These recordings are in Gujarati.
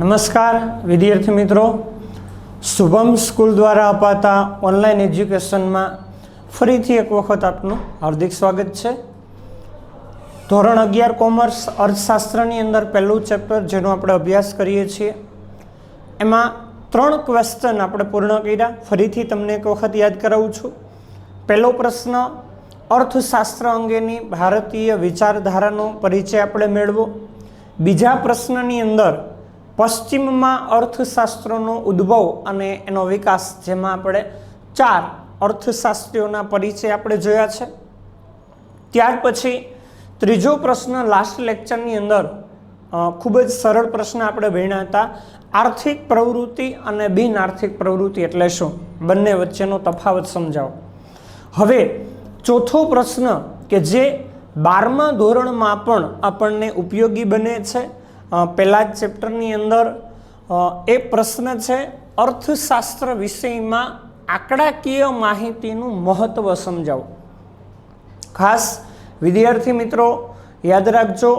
નમસ્કાર વિદ્યાર્થી મિત્રો, શુભમ સ્કૂલ દ્વારા અપાતા ઓનલાઈન એજ્યુકેશનમાં ફરીથી એક વખત આપનું હાર્દિક સ્વાગત છે। ધોરણ 11 કોમર્સ અર્થશાસ્ત્રની અંદર પહેલું ચેપ્ટર જેનો આપણે અભ્યાસ કરીએ છીએ એમાં 3 ક્વેશ્ચન આપણે પૂર્ણ કર્યા। ફરીથી તમને એક વખત યાદ કરાવું છું। પહેલો પ્રશ્ન, અર્થશાસ્ત્ર અંગેની ભારતીય વિચારધારાનો પરિચય આપણે મેળવો। બીજા પ્રશ્નની અંદર પશ્ચિમમાં અર્થશાસ્ત્રનો ઉદ્ભવ અને એનો વિકાસ, જેમાં આપણે 4 અર્થશાસ્ત્રીઓના પરિચય આપણે જોયા છે। ત્યાર પછી ત્રીજો પ્રશ્ન લાસ્ટ લેક્ચરની અંદર ખૂબ જ સરળ પ્રશ્ન આપણે ભણ્યા હતા, આર્થિક પ્રવૃત્તિ અને બિન આર્થિક પ્રવૃત્તિ એટલે શું, બંને વચ્ચેનો તફાવત સમજાવો। હવે ચોથો પ્રશ્ન કે જે 12મા ધોરણમાં પણ આપણને ઉપયોગી બને છે, પહેલા જ ચેપ્ટરની અંદર એ પ્રશ્ન છે, અર્થશાસ્ત્ર વિષયમાં આંકડાકીય માહિતીનું મહત્વ સમજાવો। ખાસ વિદ્યાર્થી મિત્રો યાદ રાખજો,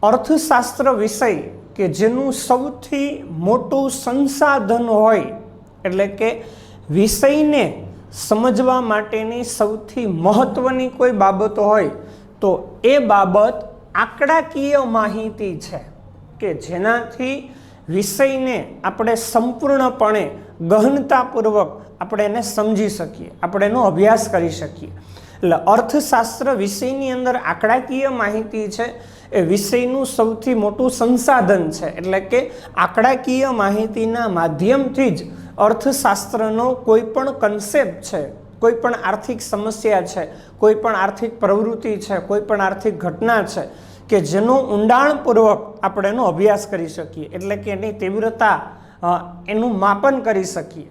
અર્થશાસ્ત્ર વિષય કે જેનું સૌથી મોટું સંસાધન હોય, એટલે કે વિષયને સમજવા માટેની સૌથી મહત્વની કોઈ બાબત હોય તો એ બાબત આંકડાકીય માહિતી છે, કે જેનાથી વિષયને આપણે સંપૂર્ણપણે ગહનતાપૂર્વક આપણે એને સમજી શકીએ, આપણે એનો અભ્યાસ કરી શકીએ। એટલે અર્થશાસ્ત્ર વિષયની અંદર આંકડાકીય માહિતી છે એ વિષયનું સૌથી મોટું સંસાધન છે। એટલે કે આંકડાકીય માહિતીના માધ્યમથી જ અર્થશાસ્ત્રનો કોઈ પણ કન્સેપ્ટ છે, કોઈ પણ આર્થિક સમસ્યા છે, કોઈ પણ આર્થિક પ્રવૃત્તિ છે, કોઈ પણ આર્થિક ઘટના છે કે જેનો ઊંડાણપૂર્વક આપણે એનો અભ્યાસ કરી શકીએ, એટલે કે એની તીવ્રતા, એનું માપન કરી શકીએ।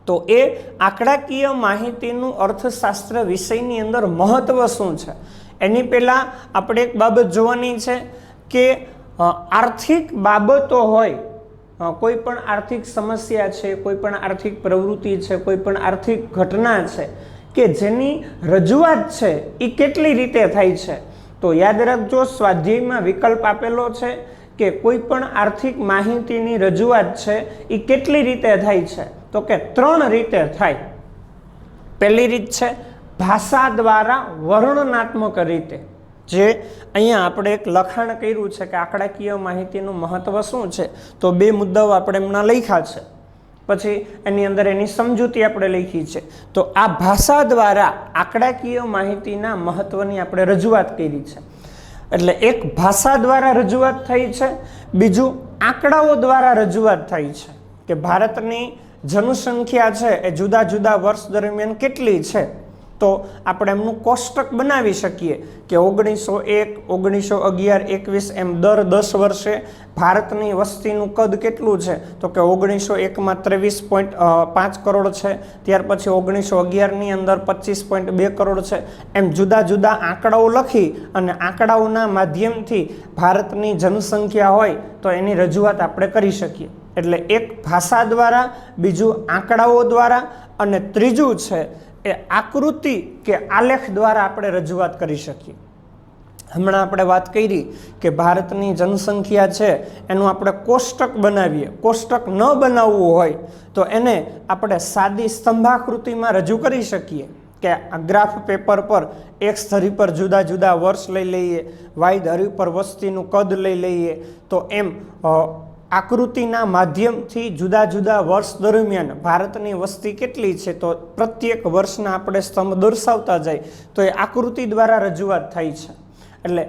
તો એ આંકડાકીય માહિતીનું અર્થશાસ્ત્ર વિષયની અંદર મહત્વ શું છે, એની પહેલાં આપણે એક બાબત જોવાની છે કે આર્થિક બાબતો હોય, કોઈ પણ આર્થિક સમસ્યા છે, કોઈ પણ આર્થિક પ્રવૃત્તિ છે, કોઈ પણ આર્થિક ઘટના છે કે જેની રજૂઆત છે એ કેટલી રીતે થાય છે, તો યાદ રાખજો, સ્વાધ્યાયમાં વિકલ્પ આપેલો છે કે કોઈ પણ આર્થિક માહિતીની રજૂઆત છે એ કેટલી રીતે થાય છે, તો કે 3 રીતે થાય। પહેલી રીત છે ભાષા દ્વારા વર્ણનાત્મક રીતે, જે અહીંયા આપણે એક લખાણ કર્યું છે કે આંકડાકીય માહિતીનું મહત્વ શું છે, તો 2 મુદ્દાઓ આપણે એમના લખ્યા છે, પછી એની અંદર એની સમજૂતી આપણે લખી છે। તો આ ભાષા દ્વારા આંકડાકીય માહિતીના મહત્વની આપણે રજૂઆત કરી છે। એટલે એક ભાષા દ્વારા રજૂઆત થઈ છે, બીજું આંકડાઓ દ્વારા રજૂઆત થઈ છે કે ભારતની જનસંખ્યા છે એ જુદા જુદા વર્ષ દરમિયાન કેટલી છે, તો આપણે એમનું કોષ્ટક બનાવી શકીએ કે 1901, 1911, 21 એમ દર 10 વર્ષે ભારતની વસ્તીનું કદ કેટલું છે, તો કે 1901માં 23.5 કરોડ છે, ત્યાર પછી 1911ની અંદર 25.2 કરોડ છે, એમ જુદા જુદા આંકડાઓ લખી અને આંકડાઓના માધ્યમથી ભારતની જનસંખ્યા હોય તો એની રજૂઆત આપણે કરી શકીએ। એટલે એક ભાષા દ્વારા, બીજું આંકડાઓ દ્વારા, અને ત્રીજું છે એ આકૃતિ કે આલેખ દ્વારા આપણે રજૂઆત કરી શકીએ। હમણાં આપણે વાત કરી કે ભારતની જનસંખ્યા છે એનું આપણે કોષ્ટક બનાવીએ, કોષ્ટક ન બનાવવું હોય તો એને આપણે સાદી સ્તંભાકૃતિમાં રજૂ કરી શકીએ કે આ ગ્રાફ પેપર પર એક્સ ધરી પર જુદા જુદા વર્ષ લઈ લઈએ, વાય ધરી પર વસ્તીનું કદ લઈ લઈએ, તો એમ આકૃતિના માધ્યમથી જુદા જુદા વર્ષ દરમિયાન ભારતની વસ્તી કેટલી છે તો પ્રત્યેક વર્ષના આપણે સ્તંભ દર્શાવતા જાય તો એ આકૃતિ દ્વારા રજૂઆત થાય છે। એટલે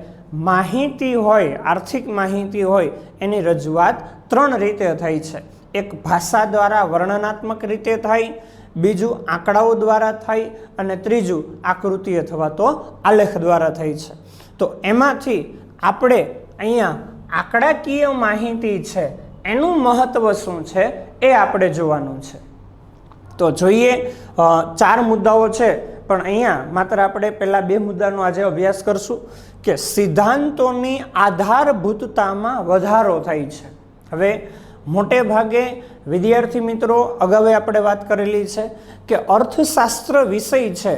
માહિતી હોય, આર્થિક માહિતી હોય, એની રજૂઆત 3 રીતે થાય છે। એક ભાષા દ્વારા વર્ણનાત્મક રીતે થાય, બીજું આંકડાઓ દ્વારા થાય, અને ત્રીજું આકૃતિ અથવા તો આલેખ દ્વારા થાય છે। તો એમાંથી આપણે અહીંયા આંકડાકીય માહિતી છે એનું મહત્વ શું છે એ આપણે જોવાનું છે। તો જોઈએ, 4 મુદ્દાઓ છે, પણ અહીંયા માત્ર આપણે પહેલા 2 મુદ્દાનો આજે અભ્યાસ કરશું કે સિદ્ધાંતોની આધારભૂતતામાં વધારો થાય છે। હવે મોટે ભાગે વિદ્યાર્થી મિત્રો, અગાઉ આપણે વાત કરેલી છે કે અર્થશાસ્ત્ર વિષય છે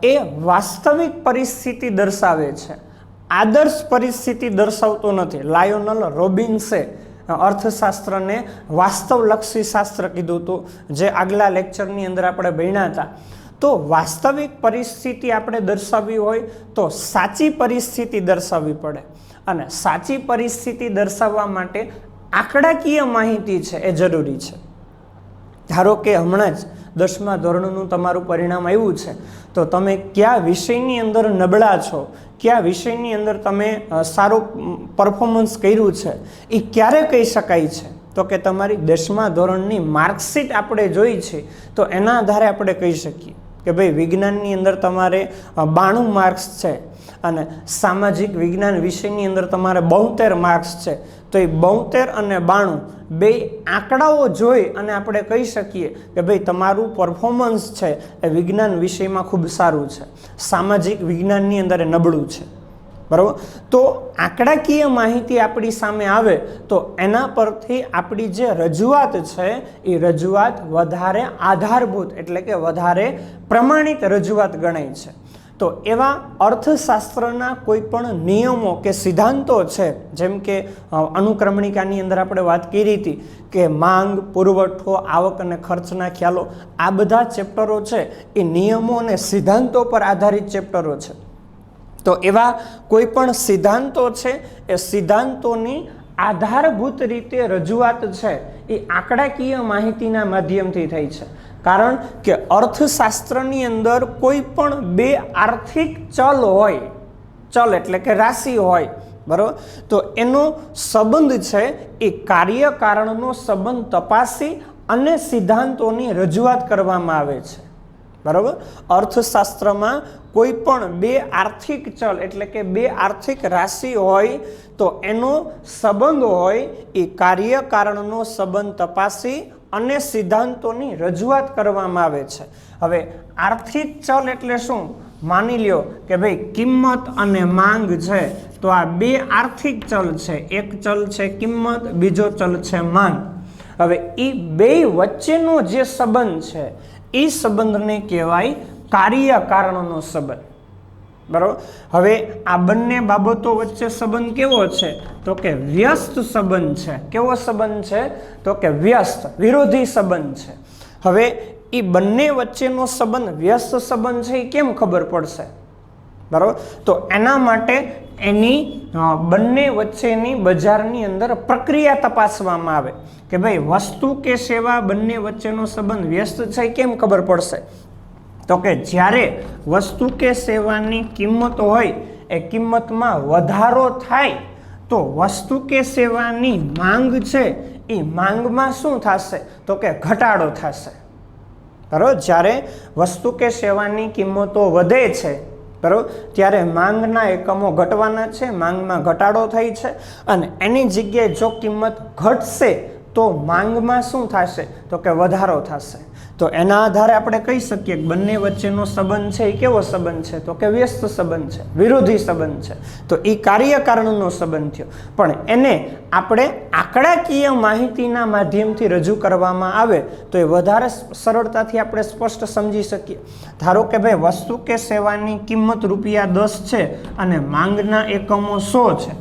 એ વાસ્તવિક પરિસ્થિતિ દર્શાવે છે, આદર્શ પરિસ્થિતિ દર્શાવતો નથી। લાયોનલ રોબિન્સે અર્થશાસ્ત્રને વાસ્તવલક્ષી શાસ્ત્ર કીધું હતું, જે આગલા લેક્ચરની અંદર આપણે ભણ્યા હતા. તો વાસ્તવિક પરિસ્થિતિ આપણે દર્શાવવી હોય તો સાચી પરિસ્થિતિ દર્શાવવી પડે, અને સાચી પરિસ્થિતિ દર્શાવવા માટે આંકડાકીય માહિતી છે એ જરૂરી છે. ધારો કે હમણાં જ 10મા ધોરણનું તમારું પરિણામ આવ્યું છે, તો તમે કયા વિષયની અંદર નબળા છો, કયા વિષયની અંદર તમે સારું પરફોર્મન્સ કર્યું છે, એ ક્યારે કહી શકાય છે? તો કે તમારી 10મા ધોરણની માર્કશીટ આપણે જોઈ છે, તો એના આધારે આપણે કહી શકીએ કે ભાઈ વિજ્ઞાનની અંદર તમારે 92 માર્ક્સ છે અને સામાજિક વિજ્ઞાન વિષયની અંદર તમારે 72 માર્ક્સ છે. તો એ 72 અને 92 બે આંકડાઓ જોઈ અને આપણે કહી શકીએ કે ભાઈ તમારું પરફોર્મન્સ છે એ વિજ્ઞાન વિષયમાં ખૂબ સારું છે, સામાજિક વિજ્ઞાનની અંદર નબળું છે. બરાબર? તો આંકડાકીય માહિતી આપણી સામે આવે તો એના પરથી આપણી જે રજૂઆત છે એ રજૂઆત વધારે આધારભૂત એટલે કે વધારે પ્રમાણિત રજૂઆત ગણાય છે. તો એવા અર્થશાસ્ત્રના કોઈ પણ નિયમો કે સિદ્ધાંતો છે, જેમ કે અનુક્રમણિકાની અંદર આપણે વાત કરી હતી કે માંગ, પુરવઠો, આવક અને ખર્ચના ખ્યાલો, આ બધા ચેપ્ટરો છે એ નિયમો અને સિદ્ધાંતો પર આધારિત ચેપ્ટરો છે. તો એવા કોઈ પણ સિદ્ધાંતો છે એ સિદ્ધાંતોની આધારભૂત રીતે રજૂઆત છે એ આંકડાકીય માહિતીના માધ્યમથી થઈ છે. કારણ કે અર્થશાસ્ત્રની અંદર કોઈ પણ બે આર્થિક ચલ હોય, ચલ એટલે કે રાશિ હોય, બરાબર, તો એનો સંબંધ છે એ કાર્ય કારણનો સંબંધ તપાસી અને સિદ્ધાંતોની રજૂઆત કરવામાં આવે છે. બરાબર? અર્થશાસ્ત્રમાં કોઈ પણ બે આર્થિક ચલ એટલે કે બે આર્થિક રાશિ હોય તો એનો સંબંધ હોય એ કાર્ય કારણનો સંબંધ તપાસી અને સિદ્ધાંતોની રજૂઆત કરવામાં આવે છે. હવે આર્થિક ચલ એટલે શું? માની લ્યો કે ભાઈ કિંમત અને માંગ છે, તો આ બે આર્થિક ચલ છે. એક ચલ છે કિંમત, બીજો ચલ છે માંગ. હવે એ બે વચ્ચેનો જે સંબંધ છે એ સંબંધને કહેવાય કાર્ય કારણનો સંબંધ. બરાબર? હવે આ બંને બાબતો વચ્ચે સંબંધ કેવો છે? તો કે વ્યસ્ત સંબંધ છે. કેવો સંબંધ છે? તો કે વ્યસ્ત, વિરોધી સંબંધ છે. હવે એ બંને વચ્ચેનો સંબંધ વ્યસ્ત સંબંધ છે એ કેમ ખબર પડશે? બરાબર? તો એના માટે એની બંને વચ્ચેની બજારની અંદર પ્રક્રિયા તપાસવામાં આવે કે ભાઈ વસ્તુ કે સેવા બંને વચ્ચેનો સંબંધ વ્યસ્ત છે કેમ ખબર પડશે? તો કે જ્યારે વસ્તુ કે સેવાની કિંમત હોય એ કિંમતમાં વધારો થાય તો વસ્તુ કે સેવાની માંગ છે એ માંગમાં શું થશે? તો કે ઘટાડો થશે. બરાબર? જ્યારે વસ્તુ કે સેવાની કિંમતો વધે છે, બરાબર, ત્યારે માંગના એકમો ઘટવાના છે, માંગમાં ઘટાડો થાય છે, અને એની જગ્યાએ જો કિંમત ઘટશે તો માંગમાં શું થશે? તો કે વધારો થશે. તો એના આધારે આપણે કહી શકીએ કે બંને વચ્ચેનો સંબંધ છે એ કેવો સંબંધ છે? તો કે વ્યસ્ત સંબંધ છે, વિરોધી સંબંધ છે. તો એ કાર્યકારણનો સંબંધ થયો. પણ એને આપણે આંકડાકીય માહિતીના માધ્યમથી રજૂ કરવામાં આવે તો એ વધારે સરળતાથી આપણે સ્પષ્ટ સમજી શકીએ. ધારો કે ભાઈ વસ્તુ કે સેવાની કિંમત ₹10 છે અને માંગના એકમો 100 છે.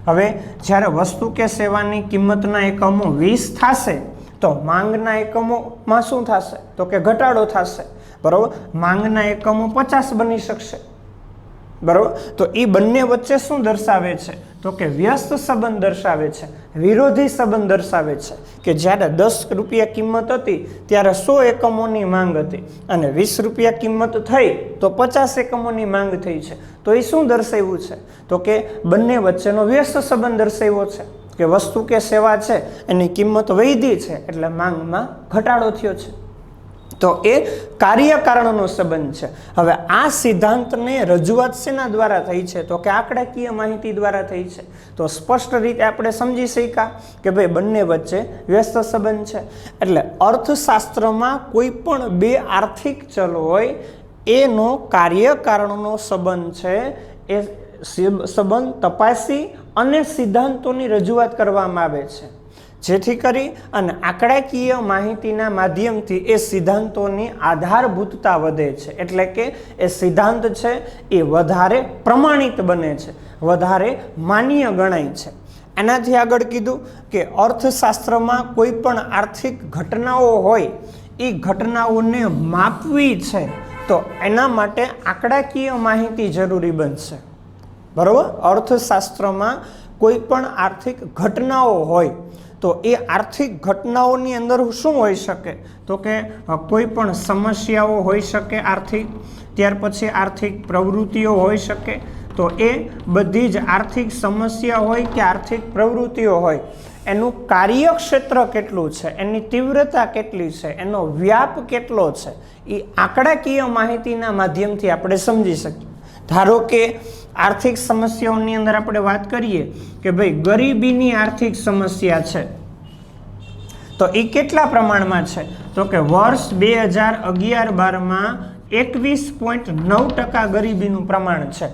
હવે જ્યારે વસ્તુ કે સેવાની કિંમતના એકમો 20 થશે તો માંગના એકમોમાં શું થશે? તો કે ઘટાડો થશે. બરાબર? માંગના એકમો 50 બની શકશે. બરાબર? તો એ બંને વચ્ચે શું દર્શાવે છે? તો કે વ્યસ્ત સંબંધ દર્શાવે છે, વિરોધી સંબંધ દર્શાવે છે. કે જ્યારે ₹10 કિંમત હતી ત્યારે 100 એકમોની માંગ હતી અને ₹20 કિંમત થઈ તો 50 એકમોની માંગ થઈ છે. તો એ શું દર્શાવ્યું છે? તો કે બંને વચ્ચેનો વ્યસ્ત સંબંધ દર્શાવ્યો છે કે વસ્તુ કે સેવા છે એની કિંમત વધી છે એટલે માંગમાં ઘટાડો થયો છે. તો એ કાર્યકારણનો સંબંધ છે. હવે આ સિદ્ધાંતને રજૂઆત શેના દ્વારા થઈ છે? તો કે આંકડાકીય માહિતી દ્વારા થઈ છે. તો સ્પષ્ટ રીતે આપણે સમજી શક્યા કે ભાઈ બંને વચ્ચે વ્યસ્ત સંબંધ છે. એટલે અર્થશાસ્ત્રમાં કોઈ પણ બે આર્થિક ચલ હોય એનો કાર્યકારણનો સંબંધ છે એ સંબંધ તપાસી અને સિદ્ધાંતોની રજૂઆત કરવામાં આવે છે, જેથી કરી અને આંકડાકીય માહિતીના માધ્યમથી એ સિદ્ધાંતોની આધારભૂતતા વધે છે. એટલે કે એ સિદ્ધાંત છે એ વધારે પ્રમાણિત બને છે, વધારે માન્ય ગણાય છે. એનાથી આગળ કીધું કે અર્થશાસ્ત્રમાં કોઈ પણ આર્થિક ઘટનાઓ હોય એ ઘટનાઓને માપવી છે તો એના માટે આંકડાકીય માહિતી જરૂરી બનશે, બરાબર. અર્થશાસ્ત્રમાં કોઈ પણ આર્થિક ઘટનાઓ હોય તો એ આર્થિક ઘટનાઓની અંદર શું હોઈ શકે તો કે કોઈ પણ સમસ્યાઓ હોઈ શકે આર્થિક, ત્યાર પછી આર્થિક પ્રવૃત્તિઓ હોઈ શકે. તો એ બધી જ આર્થિક સમસ્યા હોય કે આર્થિક પ્રવૃત્તિઓ હોય એનું કાર્યક્ષેત્ર કેટલું છે, એની તીવ્રતા કેટલી છે, એનો વ્યાપ કેટલો છે, એ આંકડાકીય માહિતીના માધ્યમથી આપણે સમજી શકીએ. ધારો કે આર્થિક સમસ્યાઓની અંદર આપણે વાત કરીએ કે ભાઈ ગરીબીની આર્થિક સમસ્યા છે તો એ કેટલા પ્રમાણમાં છે તો કે વર્ષ 2011-12માં 21.9% ગરીબીનું પ્રમાણ છે.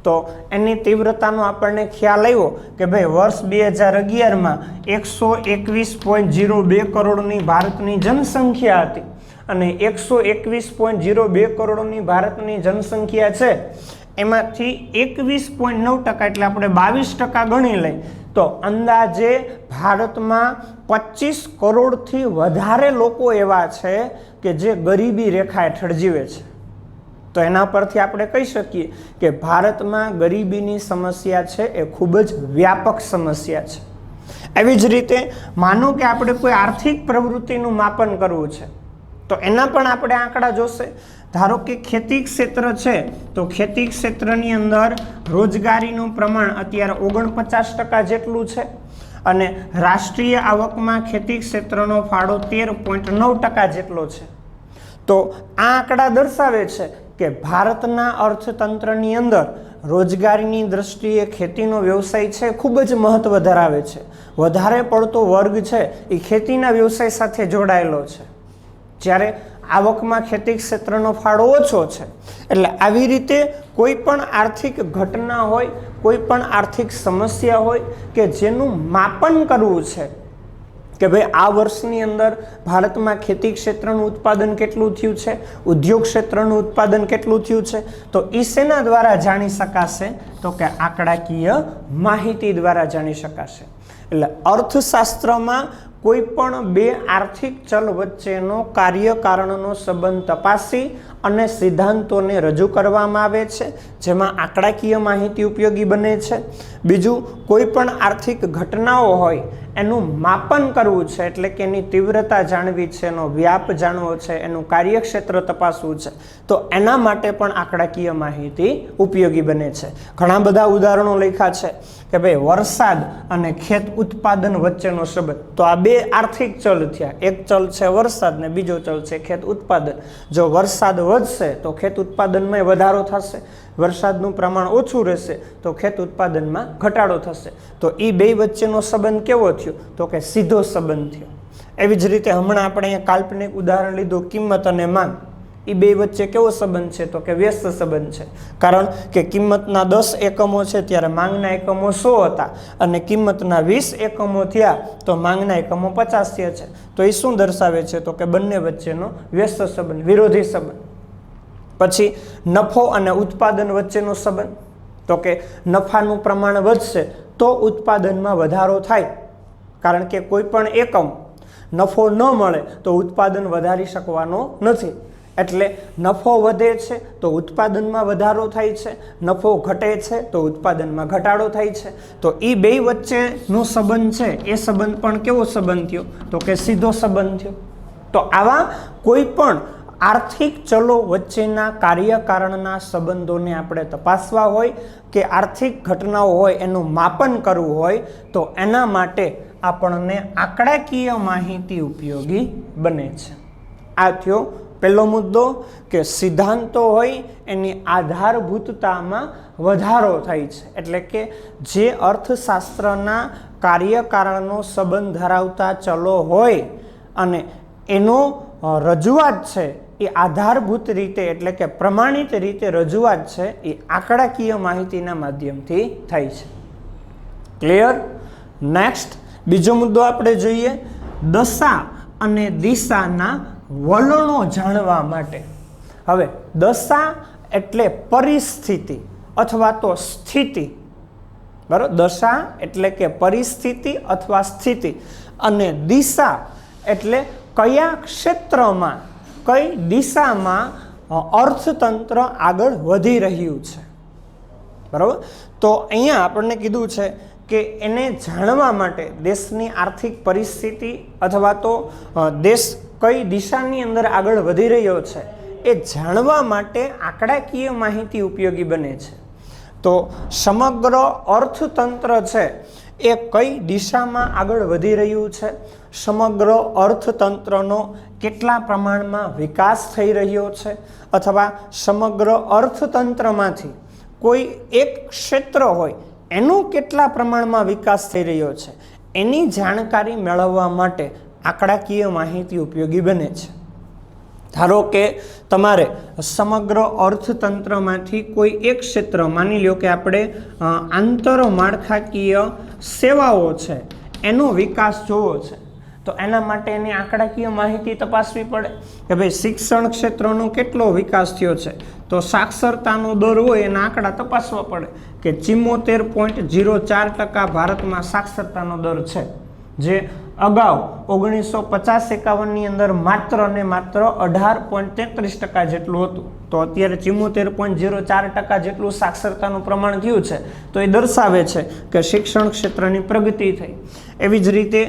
તો એની તીવ્રતાનો આપણને ખ્યાલ આવ્યો કે ભાઈ વર્ષ 2011માં 121.02 કરોડની ભારતની જનસંખ્યા હતી અને 121.02 કરોડની ભારતની જનસંખ્યા છે એમાંથી 21.9% એટલે આપણે 22% ગણી લઈ તો અંદાજે ભારતમાં 25 કરોડથી વધારે લોકો એવા છે કે જે ગરીબી રેખા હેઠળ જીવે છે. તો એના પરથી આપણે કહી શકીએ કે ભારતમાં ગરીબીની સમસ્યા છે એ ખૂબ જ વ્યાપક સમસ્યા છે. એવી જ રીતે માનો કે આપણે કોઈ આર્થિક પ્રવૃત્તિનું માપન કરવું છે તો એના પણ આપણે આંકડા જોશે. ધારો કે ખેતી ક્ષેત્ર છે તો ખેતી ક્ષેત્રની અંદર રોજગારીનું પ્રમાણ અત્યારે 49% જેટલું છે અને રાષ્ટ્રીય આવકમાં ખેતી ક્ષેત્રનો ફાળો 13.9% જેટલો છે. તો આ આંકડા દર્શાવે છે કે ભારતના અર્થતંત્રની અંદર રોજગારીની દ્રષ્ટિએ ખેતીનો વ્યવસાય છે ખૂબ જ મહત્વ ધરાવે છે. વધારે પડતો વર્ગ છે એ ખેતીના વ્યવસાય સાથે જોડાયેલો છે, જ્યારે આવકમાં ખેતી ક્ષેત્રનો ફાળો ઓછો છે. એટલે આવી રીતે કોઈ પણ આર્થિક ઘટના હોય, કોઈ પણ આર્થિક સમસ્યા હોય કે જેનું માપન કરવું છે કે ભાઈ આ વર્ષની અંદર ભારતમાં ખેતી ક્ષેત્રનું ઉત્પાદન કેટલું થયું છે, ઉદ્યોગ ક્ષેત્રનું ઉત્પાદન કેટલું થયું છે, તો એ શેના દ્વારા જાણી શકાશે તો કે આંકડાકીય માહિતી દ્વારા જાણી શકાશે. એટલે અર્થશાસ્ત્રમાં કોઈ પણ બે આર્થિક ચલ વચ્ચેનો કાર્યકારણનો સંબંધ તપાસી અને સિદ્ધાંતોને રજૂ કરવામાં આવે છે, જેમાં આંકડાકીય માહિતી ઉપયોગી બને છે. બીજું, કોઈ પણ આર્થિક ઘટનાઓ હોય એનું માપન કરવું છે એટલે કે એની તીવ્રતા જાણવી છે, એનો વ્યાપ જાણવો છે, એનું કાર્યક્ષેત્ર તપાસવું છે, તો એના માટે પણ આંકડાકીય માહિતી ઉપયોગી બને છે. ઘણા બધા ઉદાહરણો લખ્યા છે કે ભાઈ વરસાદ અને ખેત ઉત્પાદન વચ્ચેનો સંબંધ. તો આ બે આર્થિક ચલ થયા, એક ચલ છે વરસાદ ને બીજો ચલ છે ખેત ઉત્પાદન. જો વરસાદ વધશે તો ખેત ઉત્પાદનમાં વધારો થશે, વરસાદનું પ્રમાણ ઓછું રહેશે તો ખેત ઉત્પાદનમાં ઘટાડો થશે. તો એ બે વચ્ચેનો સંબંધ કેવો થયો તો કે સીધો સંબંધ થયો. એવી જ રીતે હમણાં આપણે અહીંયા કાલ્પનિક ઉદાહરણ લીધું કિંમત અને માંગ. એ બે વચ્ચે કેવો સંબંધ છે તો કે વ્યસ્ત સંબંધ છે, કારણ કે કિંમતના 10 એકમો છે ત્યારે માંગના એકમો 100 હતા અને કિંમતના 20 એકમો થયા તો માંગના એકમો 50 થયા છે. તો એ શું દર્શાવે છે તો કે બંને વચ્ચેનો વ્યસ્ત સંબંધ, વિરોધી સંબંધ. પછી નફો અને ઉત્પાદન વચ્ચેનો સંબંધ, તો કે નફાનું પ્રમાણ વધશે તો ઉત્પાદનમાં વધારો થાય, કારણ કે કોઈ પણ એકમ નફો ન મળે તો ઉત્પાદન વધારી શકવાનો નથી. એટલે નફો વધે છે તો ઉત્પાદનમાં વધારો થાય છે, નફો ઘટે છે તો ઉત્પાદનમાં ઘટાડો થાય છે. તો એ બે વચ્ચેનો સંબંધ છે એ સંબંધ પણ કેવો સંબંધ થયો તો કે સીધો સંબંધ થયો. તો આવા કોઈ પણ આર્થિક ચલો વચ્ચેના કાર્યકારણના સંબંધોને આપણે તપાસવા હોય કે આર્થિક ઘટનાઓ હોય એનું માપન કરવું હોય તો એના માટે આપણને આંકડાકીય માહિતી ઉપયોગી બને છે. આ થયો પહેલો મુદ્દો કે સિદ્ધાંતો હોય એની આધારભૂતતામાં વધારો થાય છે, એટલે કે જે અર્થશાસ્ત્રના કાર્યકારણનો સંબંધ ધરાવતા ચલો હોય અને એનો રજૂઆત છે એ આધારભૂત રીતે એટલે કે પ્રમાણિત રીતે રજૂઆત છે એ આંકડાકીય માહિતીના માધ્યમથી થાય છે. ક્લિયર? નેક્સ્ટ બીજો મુદ્દો આપણે જોઈએ, દશા અને દિશાના વલણો જાણવા માટે. હવે દશા એટલે પરિસ્થિતિ અથવા તો સ્થિતિ, बराबर। दशा एटले के परिस्थिति अथवा स्थिति अने दिशा एटले कया क्षेत्रमां कई दिशामां अर्थतंत्र आगळ वधी रह्युं छे, बराबर। तो अहींया आपणे कीधुं छे के एने जाणवा माटे देशनी आर्थिक परिस्थिति अथवा तो देश कई दिशानी अंदर आगळ वधी रह्यो छे ए जाणवा माटे आंकड़ाकीय माहिती उपयोगी बने छे। तो समग्र अर्थतंत्र छे ए कई दिशामां आगळ वधी रह्युं छे, समग्र अर्थतंत्रनो केटला प्रमाणमां विकास थई रह्यो छे अथवा समग्र अर्थतंत्रमांथी कोई एक क्षेत्र होय एनो केटला प्रमाणमां विकास थई रह्यो छे एनी जाणकारी मेळववा माटे आंकड़ाकीय माहिती उपयोगी बने छे। धारो के तमारे समग्र अर्थतंत्रमांथी कोई एक क्षेत्र मानी लो कि आपणे आंतरमाळखाकीय सेवाओ छे एनो विकास जोवो छे तो एना माटे एनी आंकड़ाकीय माहिती तपासवी पड़े कि भाई शिक्षण क्षेत्रनो केटलो विकास थयो छे तो साक्षरतानो दर होय एना आंकड़ा तपासवा पड़े कि 74.04% भारतमां साक्षरतानो दर छे, जे अगाऊ 1950-51 ની અંદર માત્ર ને માત્ર 18.33% જેટલું હતું તો અત્યારે 74.04% જેટલું સાક્ષરતાનું પ્રમાણ થયું છે તો એ દર્શાવે છે કે શિક્ષણ ક્ષેત્રની પ્રગતિ થઈ। એવી જ રીતે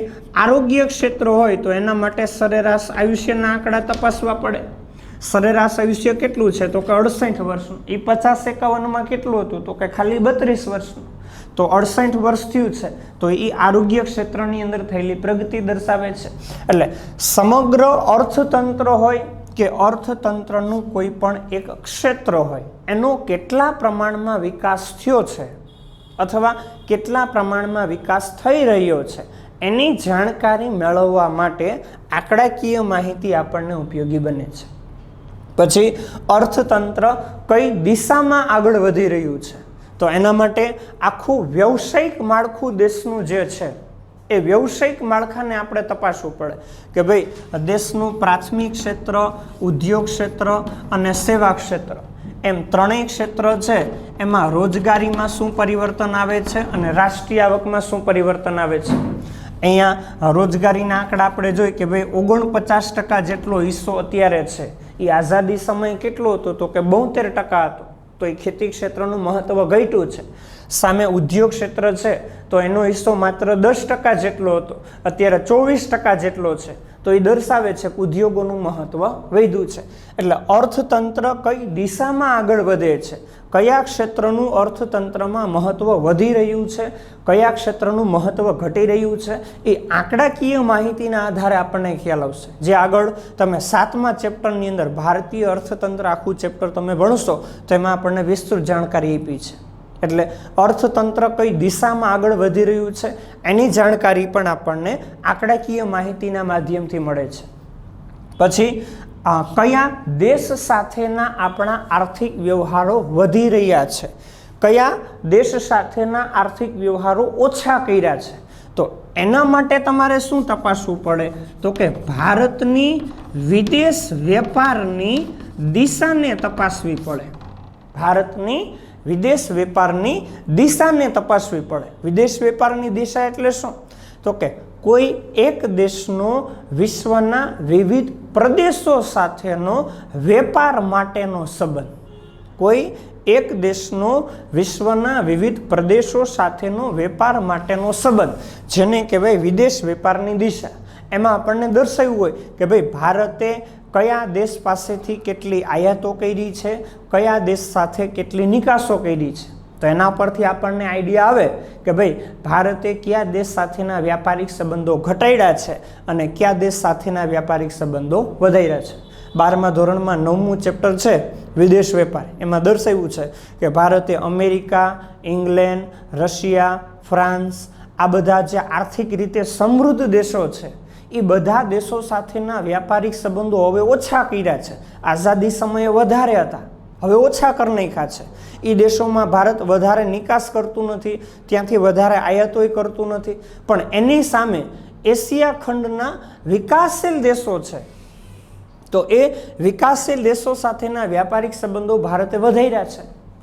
આરોગ્ય ક્ષેત્ર હોય તો એના માટે સરેરાશ આયુષ્યના આંકડા તપાસવા પડે। સરેરાશ આયુષ્ય કેટલું છે તો કે 68 વર્ષનું, એ 50-51 કેટલું હતું તો કે ખાલી 32 વર્ષનું, तो 68 वर्ष थयुं छे तो ये आरोग्य क्षेत्रनी अंदर थयेली प्रगति दर्शावे छे। एटले समग्र अर्थतंत्र होय के अर्थतंत्रनुं कोई पण एक क्षेत्र होय एनो केटला प्रमाणमां विकास थयो छे अथवा केटला प्रमाणमां विकास थई रह्यो छे एनी जाणकारी मेळववा माटे आंकड़ाकीय माहिती आपणने उपयोगी बने छे। पछी अर्थतंत्र कई दिशामां आगळ वधी रह्युं छे तो एना माटे आखुं व्यवसायिक माळखुं देशनुं जे छे ए व्यवसायिक माळखाने आपणे तपासवुं पड़े कि भाई देशनुं प्राथमिक क्षेत्र, उद्योग क्षेत्र अने सेवा क्षेत्र एम त्रणेय क्षेत्र छे एमां रोजगारीमां शुं परिवर्तन आवे छे अने राष्ट्रीय आवकमां शुं परिवर्तन आवे छे। अहींया रोजगारीना आंकड़ा आपणे जोईए कि भाई 49% जेटलो हिस्सो अत्यारे छे ए आजादी समय केटलो हतो तो के 72% हतो तो ये खेती क्षेत्रનું महत्व घट्યું છે। सामे उद्योग क्षेत्र है तो एनो हिस्सो मात्र 10% जेटलो हतो अत्यारे 24% जेटलो छे तो ये दर्शावे छे कि उद्योगोनुं महत्व वध्युं छे। एटले अर्थतंत्र कई दिशामां आगळ वधे छे, कया क्षेत्रनुं अर्थतंत्रमां महत्व वधी रह्युं छे, कया क्षेत्रनुं महत्व घटी रह्युं छे ए आंकड़ाकीय माहितीना आधारे आपणे ख्याल आवशे। जे आगळ तमे 7मा चेप्टरनी अंदर भारतीय अर्थतंत्र आखुं चेप्टर तमे भणशो तो एमां आपणे विस्तृत जाणकारी आपी छे। एटले अर्थतंत्र कई दिशामां आगळ वधी रह्युं छे एनी जाणकारी पण आपणने आंकड़ाकीय माहितीना माध्यमथी मळे छे। पछी कया देश साथेना आपणा आर्थिक व्यवहारो वधी रह्या छे, कया देश साथेना आर्थिक व्यवहारो ओछा कर्या छे तो एना माटे तमारे शुं तपासवुं पड़े तो के भारतनी विदेश वेपारनी दिशाने तपासवी पड़े। भारतनी विदेश वेपारनी दिशाने तपासवी पड़े। विदेश वेपारनी दिशा एटले शुं तो के कोई एक देशनो विश्वना विविध प्रदेशों साथेनो वेपार माटेनो संबंध, कोई एक देशनो विश्वना विविध प्रदेशों साथेनो वेपार माटेनो संबंध जेने कहेवाय विदेश वेपारनी दिशा। एमां आपणने दर्शाव्युं होय कि भाई भारते कया देश पासेथी केटली आयातो करी छे, कया देश साथे केटली निकासो करी छे तो एना परथी आपणने आइडिया आवे कि भाई भारते क्या देश साथेना व्यापारिक संबंधो घटाड्या छे अने क्या देश साथेना व्यापारिक संबंधो वधार्या छे। 12मा धोरणमां 9मुं चेप्टर छे विदेश वेपार, एमां दर्शाव्युं छे कि भारते अमेरिका, इंग्लेंड, रशिया, फ्रांस आ बधा जे आर्थिक रीते समृद्ध देशो छे ए बधा देशों साथेना व्यापारिक संबंधो हवे ओछा कर्या छे। आजादी समये वधारे हता, हवे ओछा कर नाख्या छे। ए देशोमां भारत वधारे निकास करतुं नथी, त्यांथी वधारे आयातोय करतुं नथी, पण एनी सामे एशिया खंडना विकासशील देशो छे तो ए विकासशील देशों साथेना व्यापारिक संबंधो भारते वधार्या छे।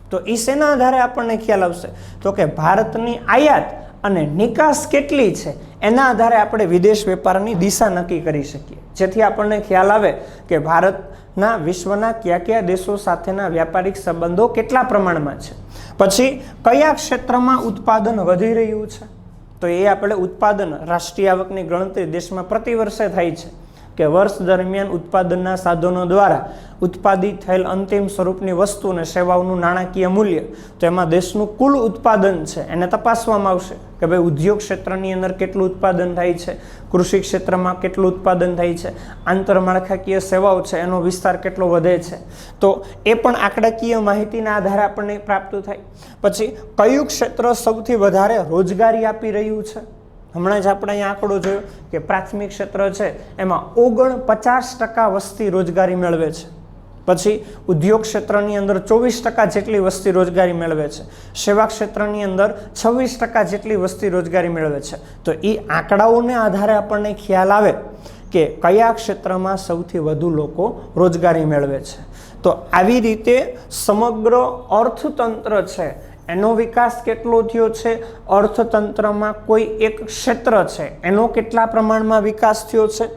તો એ શેના આધારે આપણને ખ્યાલ આવશે? તો કે ભારતની આયાત અને નિકાસ કેટલી છે એના આધારે આપણે વિદેશ વેપારની દિશા નક્કી કરી શકીએ, જેથી આપણને ખ્યાલ આવે કે ભારતના વિશ્વના કયા કયા દેશો સાથેના વ્યાપારિક સંબંધો કેટલા પ્રમાણમાં છે. પછી કયા ક્ષેત્રમાં ઉત્પાદન વધી રહ્યું છે, તો એ આપણે ઉત્પાદન રાષ્ટ્રીય આવકની ગણતરી દેશમાં પ્રતિ વર્ષે થાય છે કે વર્ષ દરમિયાન ઉત્પાદનના સાધનો દ્વારા ઉત્પાદિત થયેલ અંતિમ સ્વરૂપની વસ્તુ અને સેવાઓનું નાણાકીય મૂલ્ય, તો એમાં દેશનું કુલ ઉત્પાદન છે એને તપાસવામાં આવશે કે ભાઈ ઉદ્યોગ ક્ષેત્રની અંદર કેટલું ઉત્પાદન થાય છે, કૃષિ ક્ષેત્રમાં કેટલું ઉત્પાદન થાય છે, આંતરમાળખાકીય સેવાઓ છે એનો વિસ્તાર કેટલો વધે છે, તો એ પણ આંકડાકીય માહિતીના આધારે આપણને પ્રાપ્ત થાય. પછી કયું ક્ષેત્ર સૌથી વધારે રોજગારી આપી રહ્યું છે? હમણાં જ આપણે અહીંયા આંકડો જોયો કે પ્રાથમિક ક્ષેત્ર છે એમાં 49% વસ્તી રોજગારી મેળવે છે. પછી ઉદ્યોગ ક્ષેત્રની અંદર 24% જેટલી વસ્તી રોજગારી મેળવે છે. સેવા ક્ષેત્રની અંદર 26% જેટલી વસ્તી રોજગારી મેળવે છે. તો એ આંકડાઓને આધારે આપણને ખ્યાલ આવે કે કયા ક્ષેત્રમાં સૌથી વધુ લોકો રોજગારી મેળવે છે. તો આવી રીતે સમગ્ર અર્થતંત્ર છે એનો વિકાસ કેટલો થયો છે, અર્થતંત્રમાં કોઈ એક ક્ષેત્ર છે એનો કેટલા પ્રમાણમાં વિકાસ થયો છે,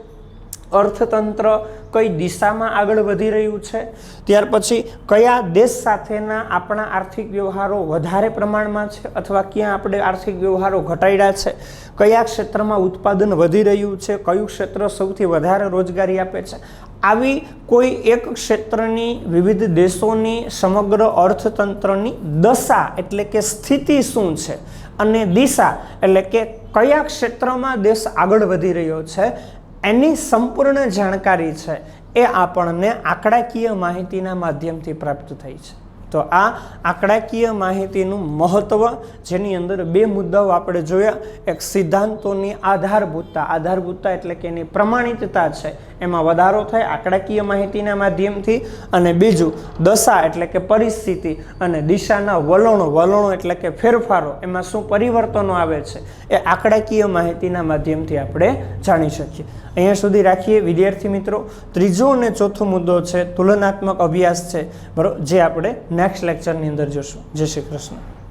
અર્થતંત્ર કઈ દિશામાં આગળ વધી રહ્યું છે, ત્યાર પછી કયા દેશ સાથેના આપણા આર્થિક વ્યવહારો વધારે પ્રમાણમાં છે અથવા ક્યાં આપણે આર્થિક વ્યવહારો ઘટાડ્યા છે, કયા ક્ષેત્રમાં ઉત્પાદન વધી રહ્યું છે, કયું ક્ષેત્ર સૌથી વધારે રોજગારી આપે છે. આવી કોઈ એક ક્ષેત્રની વિવિધ દેશોની સમગ્ર અર્થતંત્રની દશા એટલે કે સ્થિતિ શું છે અને દિશા એટલે કે કયા ક્ષેત્રમાં દેશ આગળ વધી રહ્યો છે એની સંપૂર્ણ જાણકારી છે એ આપણને આંકડાકીય માહિતીના માધ્યમથી પ્રાપ્ત થઈ છે. તો આ આંકડાકીય માહિતીનું મહત્વ, જેની અંદર બે મુદ્દાઓ આપણે જોયા. એક સિદ્ધાંતોની આધારભૂતતા એટલે કે એની પ્રમાણિતતા છે એમાં વધારો થાય આંકડાકીય માહિતીના માધ્યમથી, અને બીજું દશા એટલે કે પરિસ્થિતિ અને દિશાના વલણો એટલે કે ફેરફારો, એમાં શું પરિવર્તનો આવે છે એ આંકડાકીય માહિતીના માધ્યમથી આપણે જાણી શકીએ. અહીંયા સુધી રાખીએ વિદ્યાર્થી મિત્રો. ત્રીજો અને ચોથો મુદ્દો છે તુલનાત્મક અભ્યાસ છે, બરાબર, જે આપણે નેક્સ્ટ લેક્ચરની અંદર જોશું. જય શ્રી કૃષ્ણ.